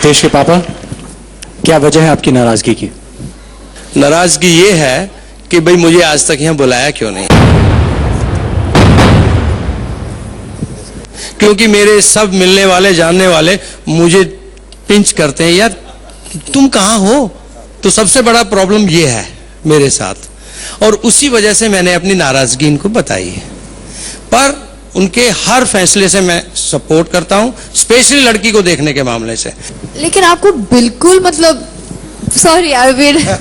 हितेश के पापा, क्या वजह है आपकी नाराजगी की? नाराजगी ये है कि भाई मुझे आज तक यहाँ बुलाया क्यों नहीं। क्योंकि मेरे सब मिलने वाले जानने वाले मुझे पिंच करते हैं, यार तुम कहाँ हो। तो सबसे बड़ा प्रॉब्लम ये है मेरे साथ, और उसी वजह से मैंने अपनी नाराजगी इनको बताई है। पर उनके हर फैसले से मैं सपोर्ट करता हूं, स्पेशली लड़की को देखने के मामले से। लेकिन आपको बिल्कुल मतलब सॉरी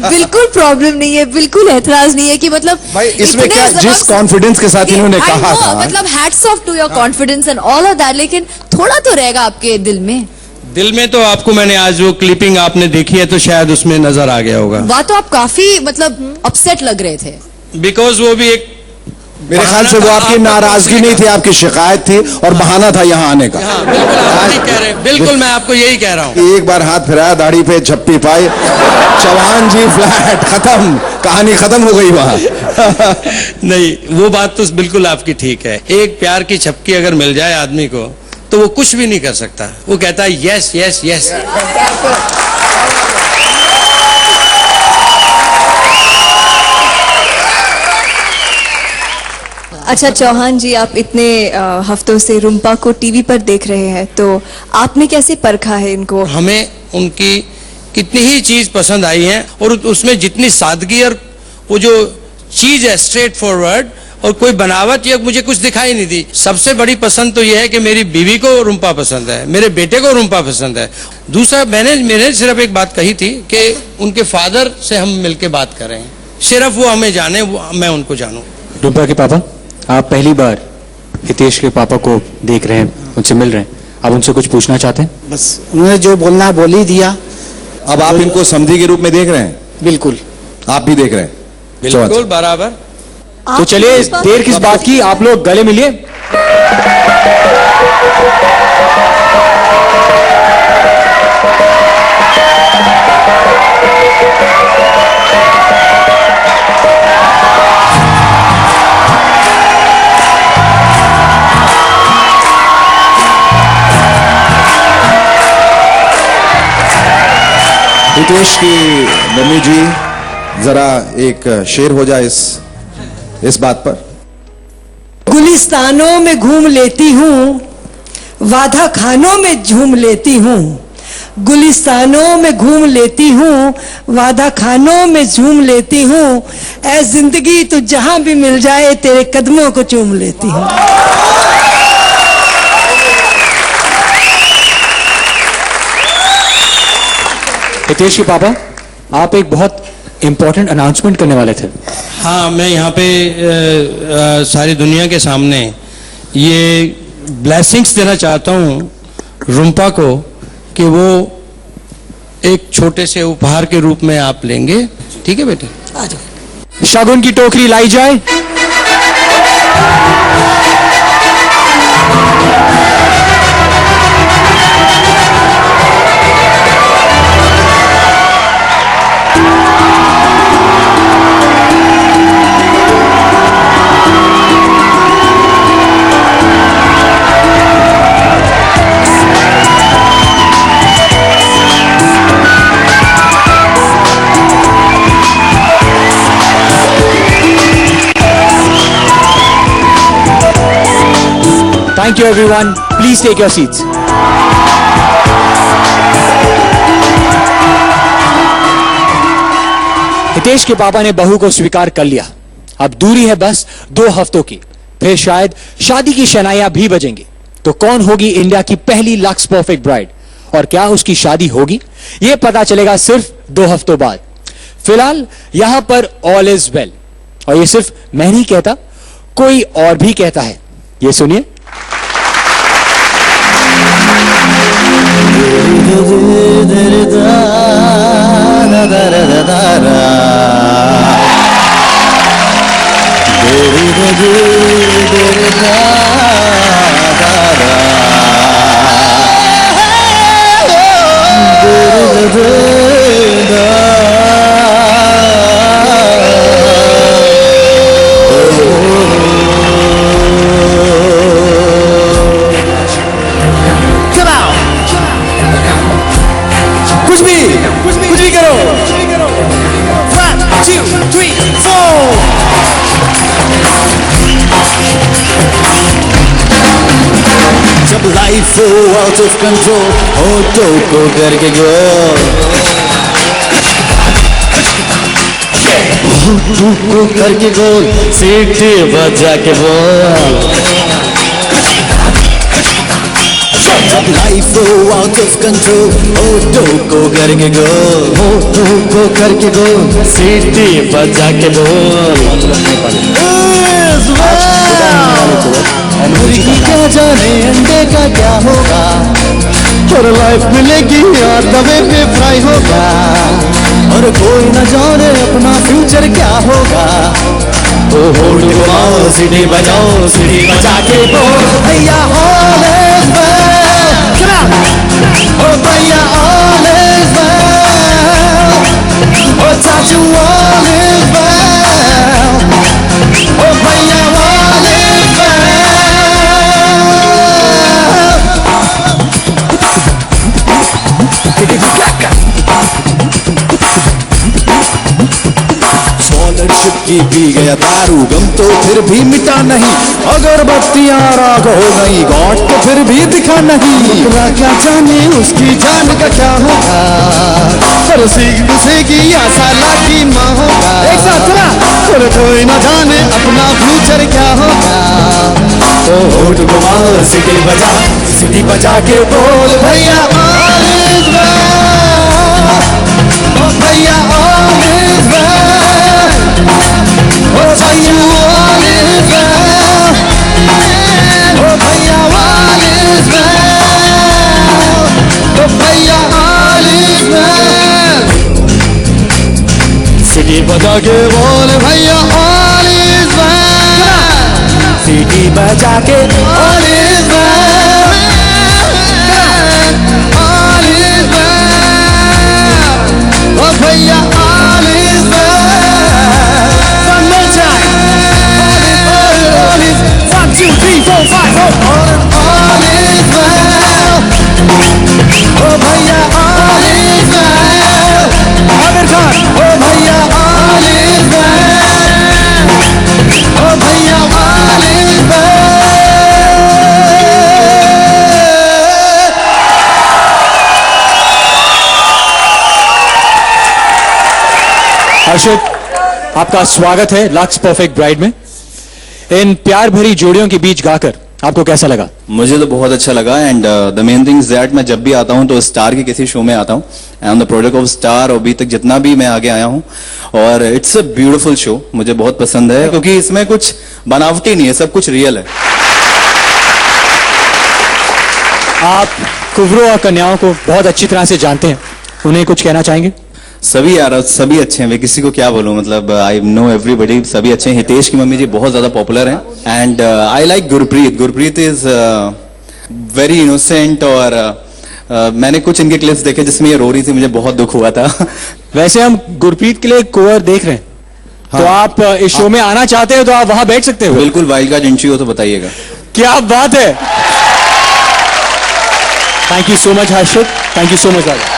बिल्कुल प्रॉब्लम नहीं है, बिल्कुल एतराज नहीं है कि मतलब भाई इसमें क्या, जिस कॉन्फिडेंस के साथ इन्होंने कहा था, मतलब hats off to your confidence and all of that, लेकिन थोड़ा तो रहेगा आपके दिल में। दिल में तो आपको मैंने आज जो क्लिपिंग आपने देखी है तो शायद उसमें नजर आ गया होगा। वह तो आप काफी मतलब अपसेट लग रहे थे। बिकॉज वो भी एक मेरे ख्याल से वो आपकी नाराजगी नहीं थी, आपकी शिकायत थी और बहाना था यहाँ आने का। हाँ, बिल्कुल आप ठीक कह रहे हैं, बिल्कुल मैं आपको यही कह रहा हूँ। एक बार हाथ फिराया, दाढ़ी पे झप्पी पाई, चौहान जी फ्लैट, खत्म, कहानी खत्म हो गई वहां। नहीं, वो बात तो बिल्कुल आपकी ठीक है। एक प्यार की झपकी अगर मिल जाए आदमी को तो वो कुछ भी नहीं कर सकता, वो कहता है यस यस यस। अच्छा चौहान जी, आप इतने हफ्तों से रुम्पा को टीवी पर देख रहे हैं, तो आपने कैसे परखा है इनको? हमें उनकी कितनी ही चीज पसंद आई है, और उसमें जितनी सादगी और वो जो चीज है स्ट्रेट फॉरवर्ड, और कोई बनावट या मुझे कुछ दिखाई नहीं दी। सबसे बड़ी पसंद तो यह है कि मेरी बीवी को रुम्पा पसंद है, मेरे बेटे को रुम्पा पसंद है। दूसरा, मैंने सिर्फ एक बात कही थी कि उनके फादर से हम मिलके बात करें, सिर्फ वो हमें जाने, मैं उनको जानूं। रुम्पा के पापा, आप पहली बार हितेश के पापा को देख रहे हैं, उनसे मिल रहे हैं, आप उनसे कुछ पूछना चाहते हैं? बस उन्होंने जो बोलना बोल ही दिया। अब आप इनको समधी के रूप में देख रहे हैं? बिल्कुल। आप भी देख रहे हैं? बिल्कुल बराबर। तो चलिए, देर किस बात की, आप लोग गले मिलिए। हितेश की मम्मी जी, जरा एक शेर हो जाए इस बात पर। गुलिस्तानों में घूम लेती हूँ, वादा खानों में झूम लेती हूँ, गुलिस्तानों में घूम लेती हूँ, वादा खानों में झूम लेती हूँ, ऐ जिंदगी तो जहां भी मिल जाए तेरे कदमों को चूम लेती हूँ। हितेश के पापा, आप एक बहुत इंपॉर्टेंट अनाउंसमेंट करने वाले थे। हाँ, मैं यहाँ पे सारी दुनिया के सामने ये ब्लेसिंग्स देना चाहता हूँ रुम्पा को, कि वो एक छोटे से उपहार के रूप में आप लेंगे। ठीक है बेटे? आ जाओ। शगुन की टोकरी लाई जाए। Thank you everyone. Please take your seats. Hitesh के पापा ने बहू को स्वीकार कर लिया। अब दूरी है बस 2 हफ्तों की, फिर शायद शादी की शनाइयां भी बजेंगी। तो कौन होगी इंडिया की पहली लक्स परफेक्ट ब्राइड, और क्या उसकी शादी होगी, यह पता चलेगा सिर्फ 2 हफ्तों बाद। फिलहाल यहां पर ऑल इज वेल, और यह सिर्फ मैं नहीं कहता, कोई और भी कहता है। ये सुनिए। लाइफ हो आउट ऑफ कंट्रोल होठों को करके गोल होठों को करके गोल सीटी बजा के बोल लाइफ हो आउट ऑफ कंट्रोल होठों को करके गोल होठों को करके गोल सीटी बजा के बोल मुर्गी क्या जाने अंडे का क्या होगा और लाइफ मिलेगी और तवे पे फ्राई होगा और कोई न जाने अपना फ्यूचर क्या होगा ओ होल्ड घुमाओ सीटी बजाओ सीटी बजा के बोल भैया ऑल इज वेल ओ भैया ऑल इज वेल ओ चाचू ऑल इज वेल ओ भैया ऑल इज वेल स्कॉलरशिप की पी गया दारू गम तो फिर भी मिटा नहीं अगरबत्तियां राख हो गई गॉड तो फिर भी दिखा नहीं बुरा क्या जाने उसकी जान का क्या होगा पर सीख घुसेगी या साला की माँ होगा एक साथ चला पर कोई न जाने अपना फ्यूचर क्या होगा तो होठ घुमाओ सिटी बजा के बोल भैया all is well ओ भैया all is well ओ भैया all is well ओ भैया all is well ओ भैया all is well सिटी बजा के बोल भैया all is well सिटी बजा के all is well all is well ओ भैया all is well one more time all is 1 2 3 4 5 all is well ओ भैया all is well Aamir Khan ओ भैया all is well ओ भैया all is well हर्षित, आपका स्वागत है लक्स परफेक्ट ब्राइड में। इन प्यार भरी जोड़ियों के बीच गाकर आपको कैसा लगा? मुझे तो बहुत अच्छा लगा and the main thing is that मैं जब भी आता हूं तो स्टार के किसी शो में आता हूं and the product of star अभी तक जितना भी मैं आगे आया हूं और इट्स अ ब्यूटीफुल शो। मुझे बहुत पसंद है क्योंकि इसमें कुछ बनावटी नहीं है, सब कुछ रियल है। आप कुंवरों और कन्याओं को बहुत अच्छी तरह से जानते हैं, उन्हें कुछ कहना चाहेंगे? सभी यार सभी अच्छे हैं, मैं किसी को क्या बोलूं, मतलब आई नो एवरीबडी, सभी अच्छे हैं। हितेश की मम्मी जी बहुत ज्यादा पॉपुलर हैं and I like Gurpreet. Gurpreet is very innocent और मैंने कुछ इनके क्लिप्स देखे जिसमें ये रो रही थी, मुझे बहुत दुख हुआ था। वैसे हम गुरप्रीत के लिए कुंवर देख रहे हैं, तो आप इस शो में आना चाहते हो तो आप वहां बैठ सकते हो। बिल्कुल, वाइल्ड कार्ड एंट्री हो तो बताइएगा। क्या बात है, thank you so much Harshit, thank you so much Raja.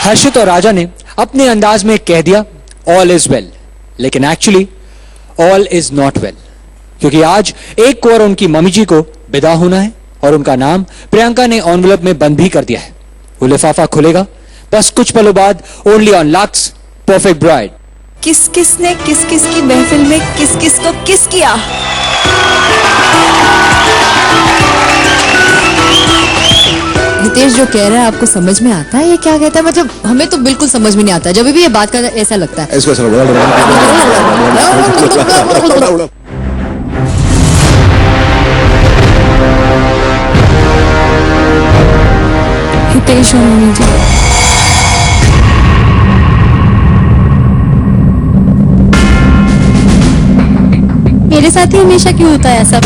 Harshit और राजा ने अपने अंदाज में कह दिया ऑल इज वेल, लेकिन actually all is not well, क्योंकि आज एक कुंवर उनकी मम्मी जी को विदा होना है और उनका नाम प्रियंका ने एनवेलप में बंद भी कर दिया है। वो लिफाफा खुलेगा बस कुछ पलों बाद, only on lux perfect bride. किस किस ने किस किस की महफिल में किस किस को किस किया? नितेश जो कह रहा है आपको समझ में आता है? ये क्या कहता है? मतलब हमें तो बिल्कुल समझ में नहीं आता, जब भी ये बात करता है ऐसा लगता है। इसको हितेश और मम्मी जी, मेरे साथ ही हमेशा क्यों होता है ऐसा?